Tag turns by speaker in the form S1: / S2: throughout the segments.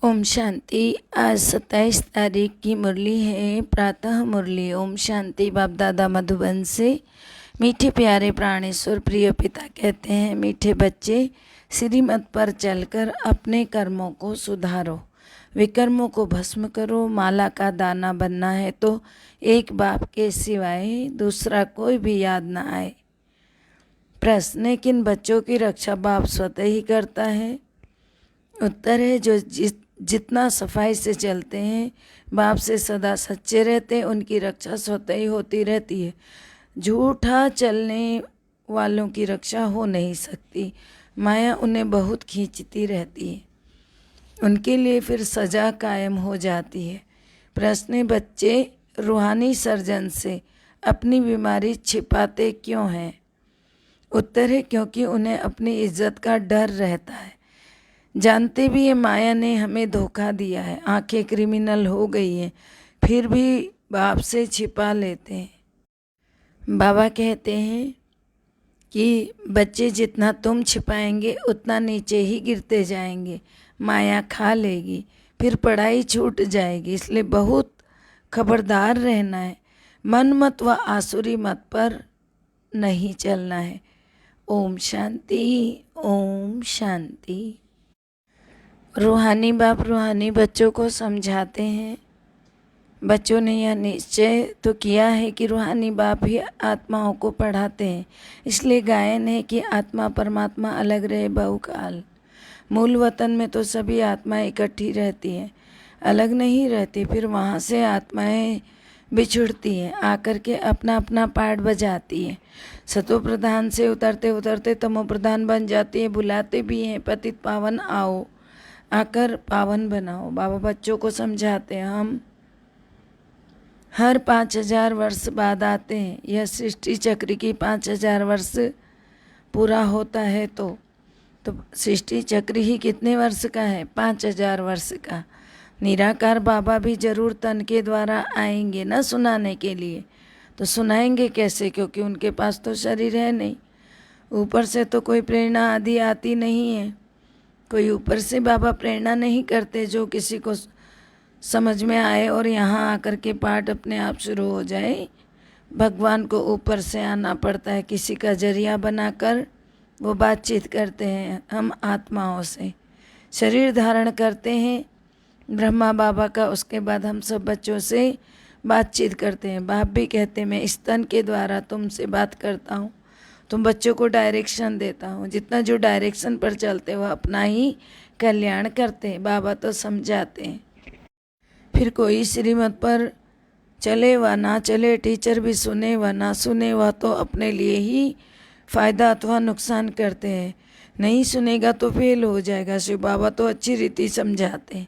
S1: ओम शांति। आज 27 तारीख की मुरली है प्रातः मुरली। ओम शांति। बाप दादा मधुबन से मीठे प्यारे प्राणेश्वर प्रिय पिता कहते हैं, मीठे बच्चे, श्रीमत पर चलकर अपने कर्मों को सुधारो, विकर्मों को भस्म करो। माला का दाना बनना है तो एक बाप के सिवाय दूसरा कोई भी याद न आए। प्रश्न: किन बच्चों की रक्षा बाप स्वतः ही करता है? उत्तर है, जो जितना सफाई से चलते हैं, बाप से सदा सच्चे रहते हैं, उनकी रक्षा स्वतः ही होती रहती है। झूठा चलने वालों की रक्षा हो नहीं सकती, माया उन्हें बहुत खींचती रहती है, उनके लिए फिर सजा कायम हो जाती है। प्रश्न: बच्चे रूहानी सर्जन से अपनी बीमारी छिपाते क्यों हैं? उत्तर है, क्योंकि उन्हें अपनी इज्जत का डर रहता है। जानते भी ये माया ने हमें धोखा दिया है, आंखें क्रिमिनल हो गई हैं, फिर भी बाप से छिपा लेते हैं। बाबा कहते हैं कि बच्चे, जितना तुम छिपाएंगे उतना नीचे ही गिरते जाएंगे, माया खा लेगी, फिर पढ़ाई छूट जाएगी। इसलिए बहुत खबरदार रहना है, मन मत व आसुरी मत पर नहीं चलना है। ओम शांति, ओम शांति। रूहानी बाप रूहानी बच्चों को समझाते हैं। बच्चों ने यह निश्चय तो किया है कि रूहानी बाप ही आत्माओं को पढ़ाते हैं, इसलिए गायन है कि आत्मा परमात्मा अलग रहे बहुकाल। मूल वतन में तो सभी आत्माएं इकट्ठी रहती हैं, अलग नहीं रहती। फिर वहाँ से आत्माएं बिछुड़ती हैं, आकर के अपना अपना पार्ट बजाती हैं। सतो प्रधान से उतरते उतरते तमो प्रधान बन जाती है। बुलाते भी हैं, पतित पावन आओ, आकर पावन बनाओ। बाबा बच्चों को समझाते हैं, हम हर 5000 वर्ष बाद आते हैं। यह सृष्टि चक्र की 5000 वर्ष पूरा होता है तो सृष्टि चक्र ही कितने वर्ष का है? 5000 वर्ष का। निराकार बाबा भी जरूर तन के द्वारा आएंगे ना सुनाने के लिए। तो सुनाएंगे कैसे? क्योंकि उनके पास तो शरीर है नहीं, ऊपर से तो कोई प्रेरणा आदि आती नहीं है। कोई ऊपर से बाबा प्रेरणा नहीं करते जो किसी को समझ में आए और यहाँ आकर के पाठ अपने आप शुरू हो जाए। भगवान को ऊपर से आना पड़ता है, किसी का जरिया बनाकर वो बातचीत करते हैं। हम आत्माओं से शरीर धारण करते हैं ब्रह्मा बाबा का, उसके बाद हम सब बच्चों से बातचीत करते हैं। बाप भी कहते हैं, मैं इस तन के द्वारा तुमसे बात करता हूँ, तुम बच्चों को डायरेक्शन देता हूँ। जितना जो डायरेक्शन पर चलते वह अपना ही कल्याण करते हैं। बाबा तो समझाते हैं। फिर कोई श्रीमत पर चले व ना चले, टीचर भी सुने व ना सुने, वह तो अपने लिए ही फ़ायदा अथवा नुकसान करते हैं। नहीं सुनेगा तो फेल हो जाएगा। शिव बाबा तो अच्छी रीति समझाते हैं।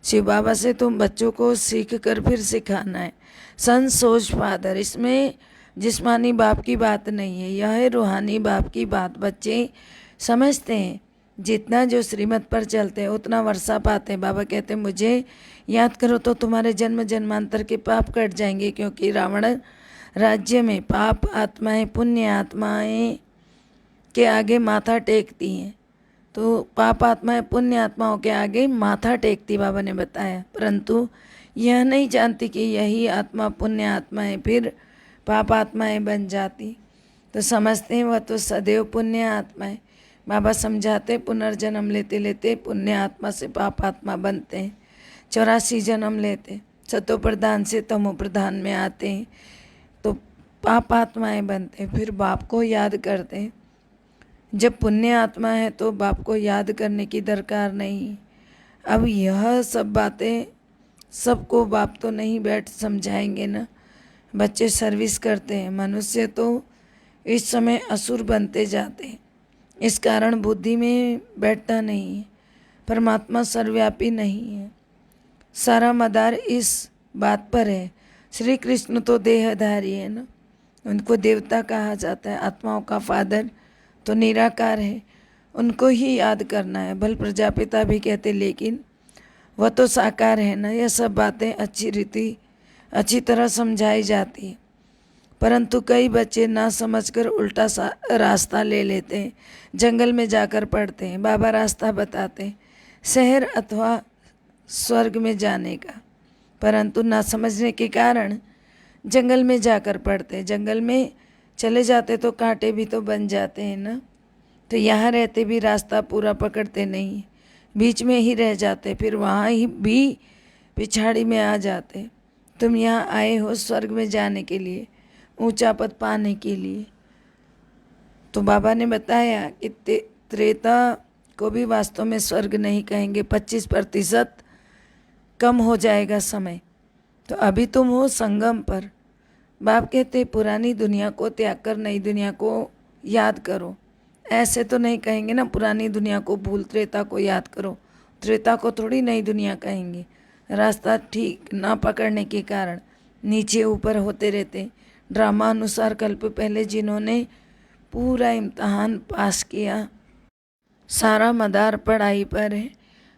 S1: शिव बाबा से तुम बच्चों को सीख कर फिर सिखाना है। सन सोच फादर, इसमें जिस्मानी बाप की बात नहीं है, यह है रूहानी बाप की बात। बच्चे समझते हैं, जितना जो श्रीमत पर चलते हैं उतना वर्षा पाते हैं। बाबा कहते हैं, मुझे याद करो तो तुम्हारे जन्म जन्मांतर के पाप कट जाएंगे, क्योंकि रावण राज्य में पाप आत्माएं पुण्य आत्माएं के आगे माथा टेकती हैं। तो पाप आत्माएं पुण्य आत्माओं के आगे माथा टेकती, बाबा ने बताया। परंतु यह नहीं जानती कि यही आत्मा पुण्य आत्माएं फिर पाप आत्माएं बन जाती। तो समझते हैं वह तो सदैव पुण्य आत्माएं। बाबा समझाते, पुनर्जन्म लेते लेते पुण्य आत्मा से पाप आत्मा बनते हैं। 84 जन्म लेते, सतो प्रधान से तमो प्रधान में आते हैं तो पाप आत्माएं बनते हैं। फिर बाप को याद करते हैं। जब पुण्य आत्मा है तो बाप को याद करने की दरकार नहीं। अब यह सब बातें सबको बाप तो नहीं बैठ समझाएंगे ना। बच्चे सर्विस करते हैं। मनुष्य तो इस समय असुर बनते जाते हैं, इस कारण बुद्धि में बैठता नहीं है। परमात्मा सर्वव्यापी नहीं है, सारा मदार इस बात पर है। श्री कृष्ण तो देहधारी है ना, उनको देवता कहा जाता है। आत्माओं का फादर तो निराकार है, उनको ही याद करना है। बल प्रजापिता भी कहते, लेकिन वह तो साकार है ना। यह सब बातें अच्छी तरह समझाई जाती है, परंतु कई बच्चे ना समझकर उल्टा रास्ता ले लेते हैं, जंगल में जाकर पढ़ते हैं। बाबा रास्ता बताते हैं। शहर अथवा स्वर्ग में जाने का, परंतु ना समझने के कारण जंगल में जाकर पड़ते। जंगल में चले जाते तो कांटे भी तो बन जाते हैं ना, तो यहाँ रहते भी रास्ता पूरा पकड़ते नहीं, बीच में ही रह जाते, फिर वहाँ ही भी पिछाड़ी में आ जाते। तुम यहाँ आए हो स्वर्ग में जाने के लिए, ऊंचा पद पाने के लिए। तो बाबा ने बताया कि त्रेता को भी वास्तव में स्वर्ग नहीं कहेंगे, 25% कम हो जाएगा समय। तो अभी तुम हो संगम पर। बाप कहते पुरानी दुनिया को त्याग कर नई दुनिया को याद करो। ऐसे तो नहीं कहेंगे ना, पुरानी दुनिया को भूल त्रेता को याद करो। त्रेता को थोड़ी नई दुनिया कहेंगे। रास्ता ठीक ना पकड़ने के कारण नीचे ऊपर होते रहते। ड्रामा अनुसार कल्प पहले जिन्होंने पूरा इम्तहान पास किया, सारा मदार पढ़ाई पर है।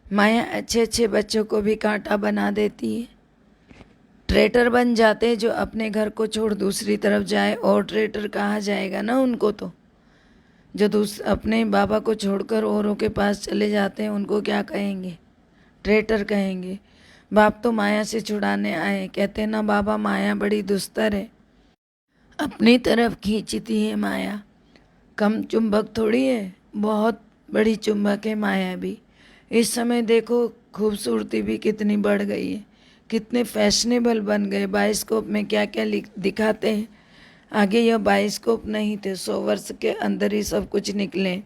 S1: माया अच्छे अच्छे बच्चों को भी कांटा बना देती है। ट्रेटर बन जाते जो अपने घर को छोड़ दूसरी तरफ जाए, और ट्रेटर कहा जाएगा ना उनको। तो जो अपने बाबा को छोड़कर औरों के पास चले जाते हैं उनको क्या कहेंगे? ट्रेटर कहेंगे। बाप तो माया से छुड़ाने आए। कहते ना बाबा माया बड़ी दुस्तर है, अपनी तरफ खींचती है माया, कम चुंबक थोड़ी है, बहुत बड़ी चुंबक है माया भी। इस समय देखो खूबसूरती भी कितनी बढ़ गई है, कितने फैशनेबल बन गए। बायोस्कोप में क्या क्या दिखाते हैं। आगे यह बायोस्कोप नहीं थे, 100 वर्ष के अंदर ही सब कुछ निकले।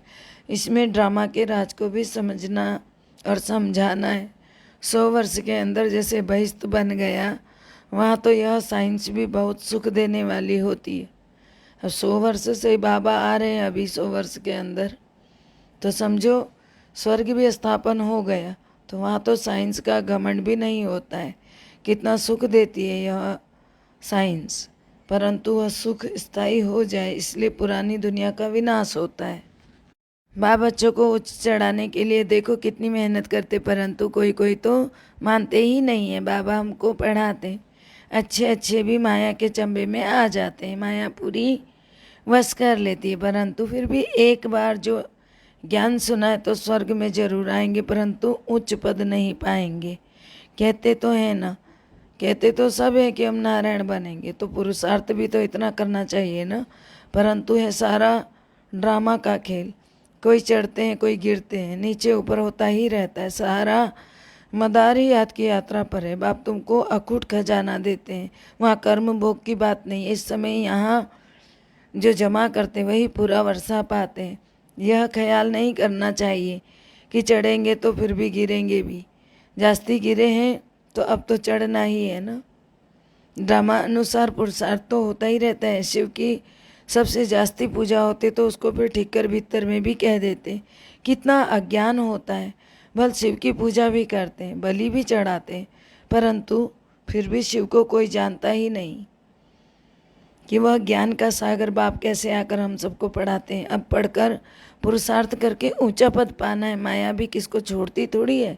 S1: इसमें ड्रामा के राज को भी समझना और समझाना है। 100 वर्ष के अंदर जैसे बहिष्त बन गया, वहाँ तो यह साइंस भी बहुत सुख देने वाली होती है। अब 100 वर्ष से बाबा आ रहे हैं अभी 100 वर्ष के अंदर, तो समझो स्वर्ग भी स्थापन हो गया। तो वहाँ तो साइंस का घमंड भी नहीं होता है। कितना सुख देती है यह साइंस, परंतु वह सुख स्थायी हो जाए इसलिए पुरानी दुनिया का विनाश होता है। बाप बच्चों को उच्च चढ़ाने के लिए देखो कितनी मेहनत करते, परंतु कोई कोई तो मानते ही नहीं है। बाबा हमको पढ़ाते, अच्छे अच्छे भी माया के चंबे में आ जाते हैं, माया पूरी वश कर लेती है। परंतु फिर भी एक बार जो ज्ञान सुना है तो स्वर्ग में जरूर आएंगे, परंतु उच्च पद नहीं पाएंगे। कहते तो है ना, कहते तो सब है कि हम नारायण बनेंगे, तो पुरुषार्थ भी तो इतना करना चाहिए ना। परंतु है सारा ड्रामा का खेल, कोई चढ़ते हैं कोई गिरते हैं, नीचे ऊपर होता ही रहता है। सारा मदार ही याद की यात्रा पर है। बाप तुमको अखूट खजाना देते हैं, वहाँ कर्म भोग की बात नहीं। इस समय यहाँ जो जमा करते वही पूरा वर्षा पाते हैं। यह ख्याल नहीं करना चाहिए कि चढ़ेंगे तो फिर भी गिरेंगे भी। जास्ती गिरे हैं तो अब तो चढ़ना ही है ना। ड्रामा अनुसार पुरुषार्थ तो होता ही रहता है। शिव की सबसे जास्ती पूजा होती तो उसको फिर ठीक कर भीतर में भी कह देते। कितना अज्ञान होता है। भल शिव की पूजा भी करते हैं, बलि भी चढ़ाते हैं, परंतु फिर भी शिव को कोई जानता ही नहीं कि वह ज्ञान का सागर बाप कैसे आकर हम सबको पढ़ाते हैं। अब पढ़कर पुरुषार्थ करके ऊंचा पद पाना है। माया भी किसको छोड़ती थोड़ी है,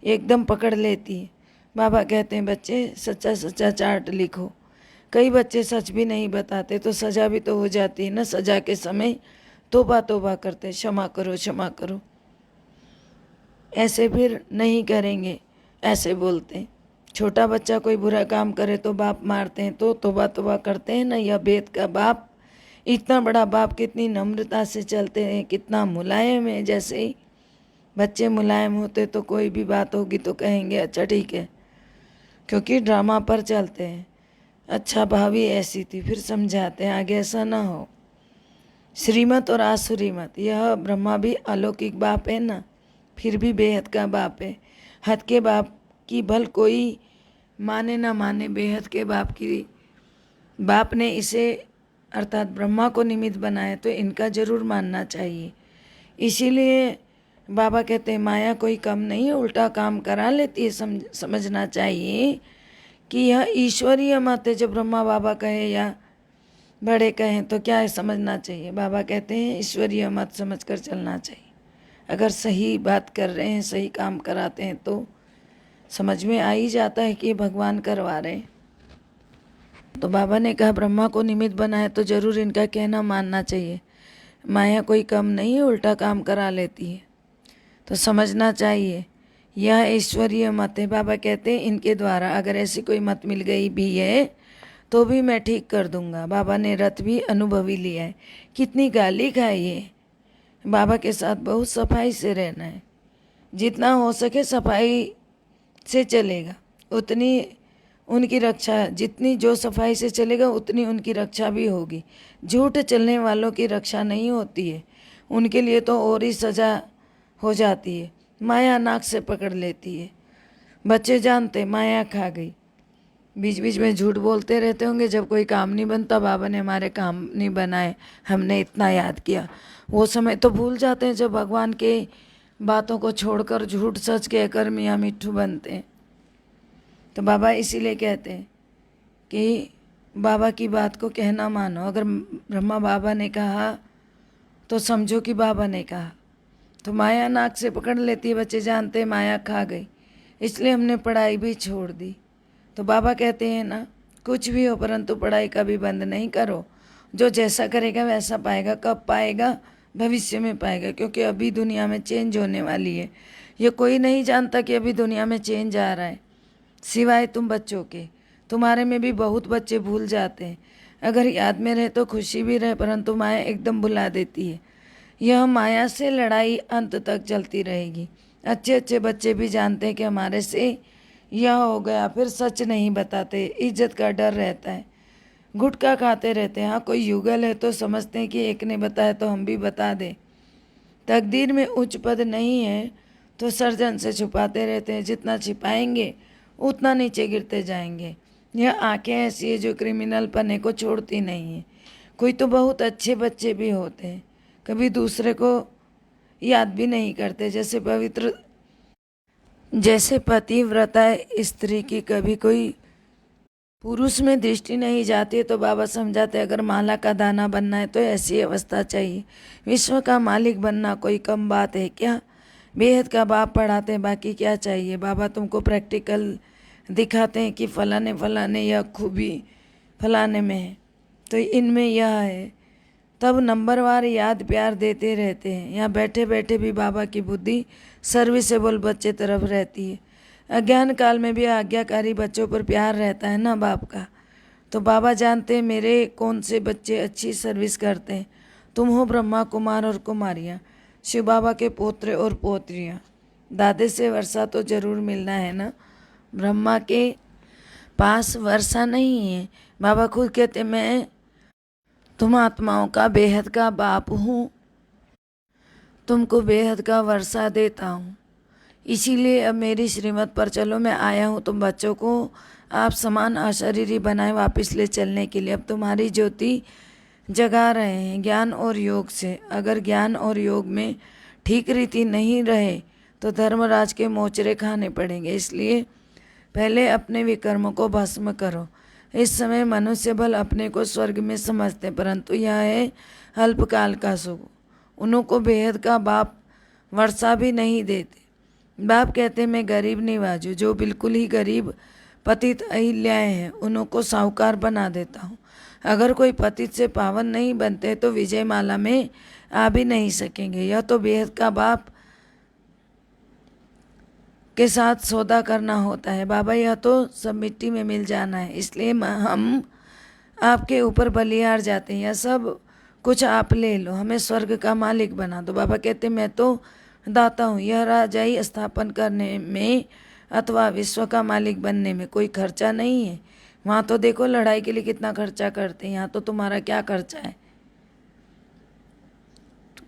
S1: एकदम पकड़ लेती है। बाबा कहते हैं बच्चे सच्चा सच्चा चार्ट लिखो। कई बच्चे सच भी नहीं बताते तो सज़ा भी तो हो जाती है ना। सज़ा के समय तोबा तोबा करते, क्षमा करो क्षमा करो, ऐसे फिर नहीं करेंगे, ऐसे बोलते हैं। छोटा बच्चा कोई बुरा काम करे तो बाप मारते हैं, तो तोबा तोबा करते हैं ना। यह वेद का बाप, इतना बड़ा बाप कितनी नम्रता से चलते हैं, कितना मुलायम है। जैसे ही बच्चे मुलायम होते तो कोई भी बात होगी तो कहेंगे अच्छा ठीक है, क्योंकि ड्रामा पर चलते हैं। अच्छा भाभी ऐसी थी, फिर समझाते हैं आगे ऐसा ना हो। श्रीमत और आसुरी मत, यह ब्रह्मा भी अलौकिक बाप है ना, फिर भी बेहद का बाप है। हद के बाप की भल कोई माने ना माने, बेहद के बाप की बाप ने इसे अर्थात ब्रह्मा को निमित्त बनाया तो इनका जरूर मानना चाहिए। इसीलिए बाबा कहते हैं माया कोई कम नहीं है, उल्टा काम करा लेती है। समझना चाहिए कि यह ईश्वरीय मत है। जो ब्रह्मा बाबा कहे या बड़े कहें तो क्या है, समझना चाहिए। बाबा कहते हैं ईश्वरीय मत समझकर चलना चाहिए। अगर सही बात कर रहे हैं, सही काम कराते हैं तो समझ में आ ही जाता है कि भगवान करवा रहे हैं। तो बाबा ने कहा ब्रह्मा को निमित्त बनाए तो जरूर इनका कहना मानना चाहिए। माया कोई कम नहीं है, उल्टा काम करा लेती है। तो समझना चाहिए यह ईश्वरीय मत है। बाबा कहते हैं इनके द्वारा अगर ऐसी कोई मत मिल गई भी है तो भी मैं ठीक कर दूंगा। बाबा ने रथ भी अनुभवी लिया है। कितनी गाली खाई है। बाबा के साथ बहुत सफाई से रहना है, जितना हो सके सफाई से चलेगा, उतनी उनकी रक्षा, जितनी जो सफाई से चलेगा उतनी उनकी रक्षा भी होगी। झूठ चलने वालों की रक्षा नहीं होती है, उनके लिए तो और ही सज़ा हो जाती है। माया नाक से पकड़ लेती है। बच्चे जानते माया खा गई। बीच बीच में झूठ बोलते रहते होंगे, जब कोई काम नहीं बनता, बाबा ने हमारे काम नहीं बनाए, हमने इतना याद किया। वो समय तो भूल जाते हैं जब भगवान के बातों को छोड़कर झूठ सच कहकर मियाँ मिट्ठू बनते हैं। तो बाबा इसीलिए कहते हैं कि बाबा की बात को कहना मानो। अगर ब्रह्मा बाबा ने कहा तो समझो कि बाबा ने कहा। तो माया नाक से पकड़ लेती है। बच्चे जानते हैं माया खा गई, इसलिए हमने पढ़ाई भी छोड़ दी। तो बाबा कहते हैं ना, कुछ भी हो परंतु पढ़ाई कभी बंद नहीं करो। जो जैसा करेगा वैसा पाएगा। कब पाएगा? भविष्य में पाएगा, क्योंकि अभी दुनिया में चेंज होने वाली है। ये कोई नहीं जानता कि अभी दुनिया में चेंज आ रहा है, सिवाय तुम बच्चों के। तुम्हारे में भी बहुत बच्चे भूल जाते हैं। अगर याद में रहे तो खुशी भी रहे, परंतु माया एकदम भुला देती है। यह माया से लड़ाई अंत तक चलती रहेगी। अच्छे अच्छे बच्चे भी जानते हैं कि हमारे से यह हो गया, फिर सच नहीं बताते, इज्जत का डर रहता है, गुटखा खाते रहते हैं। हाँ, कोई युगल है तो समझते हैं कि एक ने बताया तो हम भी बता दें। तकदीर में उच्च पद नहीं है तो सर्जन से छुपाते रहते हैं। जितना छिपाएंगे उतना नीचे गिरते जाएंगे। यह आंखें ऐसी है जो क्रिमिनल पने को छोड़ती नहीं है। कोई तो बहुत अच्छे बच्चे भी होते हैं, कभी दूसरे को याद भी नहीं करते। जैसे पतिव्रता स्त्री की कभी कोई पुरुष में दृष्टि नहीं जाती है, तो बाबा समझाते अगर माला का दाना बनना है तो ऐसी अवस्था चाहिए। विश्व का मालिक बनना कोई कम बात है क्या? बेहद का बाप पढ़ाते हैं, बाकी क्या चाहिए। बाबा तुमको प्रैक्टिकल दिखाते हैं कि फलाने फलाने यह खूबी फलाने में है तो इनमें यह है, तब नंबरवार याद प्यार देते रहते हैं। यहाँ बैठे बैठे भी बाबा की बुद्धि सर्विसेबल बच्चे तरफ रहती है। अज्ञान काल में भी आज्ञाकारी बच्चों पर प्यार रहता है ना बाप का। तो बाबा जानते हैं मेरे कौन से बच्चे अच्छी सर्विस करते हैं। तुम हो ब्रह्मा कुमार और कुमारियाँ, शिव बाबा के पोत्र और पोत्रियाँ। दादे से वर्षा तो जरूर मिलना है ना। ब्रह्मा के पास वर्षा नहीं है। बाबा खुद कहते मैं तुम आत्माओं का बेहद का बाप हूँ, तुमको बेहद का वर्षा देता हूँ। इसीलिए अब मेरी श्रीमत पर चलो, मैं आया हूँ तुम बच्चों को आप समान अशरीरी बनाए वापस ले चलने के लिए। अब तुम्हारी ज्योति जगा रहे हैं ज्ञान और योग से। अगर ज्ञान और योग में ठीक रीति नहीं रहे तो धर्मराज के मोचरे खाने पड़ेंगे। इसलिए पहले अपने विकर्मों को भस्म करो। इस समय मनुष्य बल अपने को स्वर्ग में समझते, परंतु यह है अल्पकाल का सुख। उनको बेहद का बाप वर्षा भी नहीं देते। बाप कहते मैं गरीब निवाजू, जो बिल्कुल ही गरीब पतित अहिल्याएँ हैं उनको साहूकार बना देता हूँ। अगर कोई पतित से पावन नहीं बनते तो विजय माला में आ भी नहीं सकेंगे। यह तो बेहद का बाप के साथ सौदा करना होता है। बाबा यह तो सब मिट्टी में मिल जाना है, इसलिए हम आपके ऊपर बलिहार जाते हैं। यह सब कुछ आप ले लो, हमें स्वर्ग का मालिक बना दो। बाबा कहते मैं तो दाता हूँ। यह राजाई स्थापन करने में अथवा विश्व का मालिक बनने में कोई खर्चा नहीं है। वहाँ तो देखो लड़ाई के लिए कितना खर्चा करते हैं, यहाँ तो तुम्हारा क्या खर्चा है,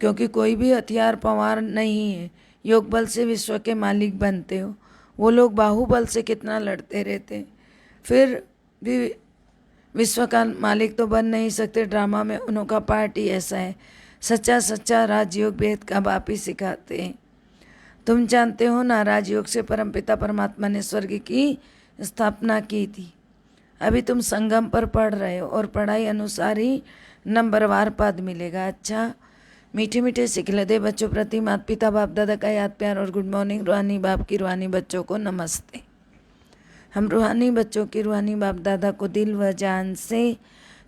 S1: क्योंकि कोई भी हथियार पवार नहीं है। योग बल से विश्व के मालिक बनते हो। वो लोग बाहुबल से कितना लड़ते रहते, फिर भी विश्व का मालिक तो बन नहीं सकते। ड्रामा में उनका पार्ट ही ऐसा है। सच्चा सच्चा राजयोग वेद का बाप ही सिखाते हैं। तुम जानते हो ना, राजयोग से परमपिता परमात्मा ने स्वर्ग की स्थापना की थी। अभी तुम संगम पर पढ़ रहे हो और पढ़ाई अनुसार ही नंबरवार पद मिलेगा। अच्छा, मीठे मीठे सिखलदे बच्चों प्रति माता पिता बाप दादा का याद प्यार और गुड मॉर्निंग। रूहानी बाप की रूहानी बच्चों को नमस्ते। हम रूहानी बच्चों की रूहानी बाप दादा को दिल व जान से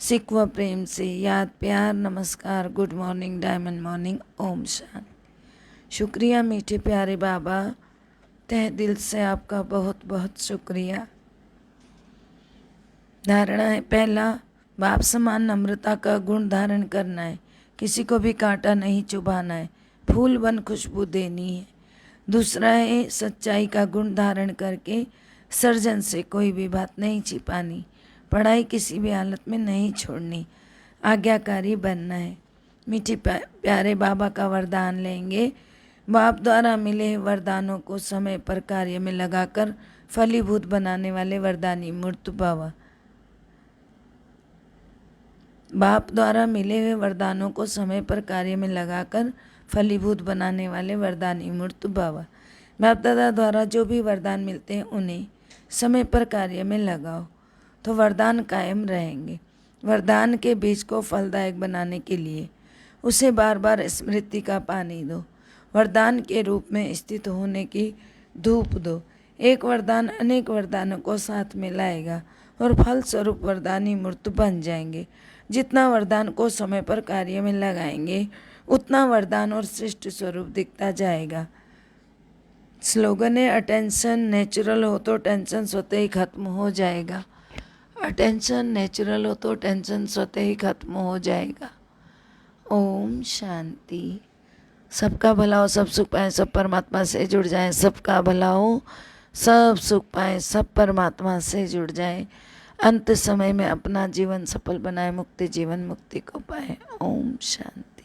S1: सिख व प्रेम से याद प्यार नमस्कार, good morning, diamond morning, Om Shanti. शुक्रिया मीठे प्यारे बाबा, तहे दिल से आपका बहुत बहुत शुक्रिया। धारणा है, पहला, बाप समान नम्रता का गुण धारण करना है, किसी को भी कांटा नहीं चुभाना है, फूल बन खुशबू देनी है। दूसरा है, सच्चाई का गुण धारण करके सर्जन से कोई भी बात नहीं छिपानी, पढ़ाई किसी भी हालत में नहीं छोड़नी, आज्ञाकारी बनना है। मीठे प्यारे बाबा का वरदान लेंगे। बाप द्वारा मिले वरदानों को समय पर कार्य में लगाकर फलीभूत बनाने वाले वरदानी मूर्त भव। बाप द्वारा मिले हुए वरदानों को समय पर कार्य में लगाकर फलीभूत बनाने वाले वरदानी मूर्त भव। बाप दादा द्वारा जो भी वरदान मिलते हैं उन्हें समय पर कार्य में लगाओ तो वरदान कायम रहेंगे। वरदान के बीज को फलदायक बनाने के लिए उसे बार बार स्मृति का पानी दो, वरदान के रूप में स्थित होने की धूप दो। एक वरदान अनेक वरदानों को साथ में लाएगा और फल स्वरूप वरदानी मूर्त बन जाएंगे। जितना वरदान को समय पर कार्य में लगाएंगे उतना वरदान और श्रेष्ठ स्वरूप दिखता जाएगा। स्लोगन है, अटेंशन नेचुरल हो तो टेंशन स्वतः ही खत्म हो जाएगा। अटेंशन नेचुरल हो तो टेंशन स्वतः ही खत्म हो जाएगा। ओम शांति। सबका भला हो, सब सुख पाएं, सब परमात्मा से जुड़ जाएं। सबका भला हो, सब सुख पाएं, सब परमात्मा से जुड़ जाएं। अंत समय में अपना जीवन सफल बनाए, मुक्ति जीवन मुक्ति को पाएं। ओम शांति।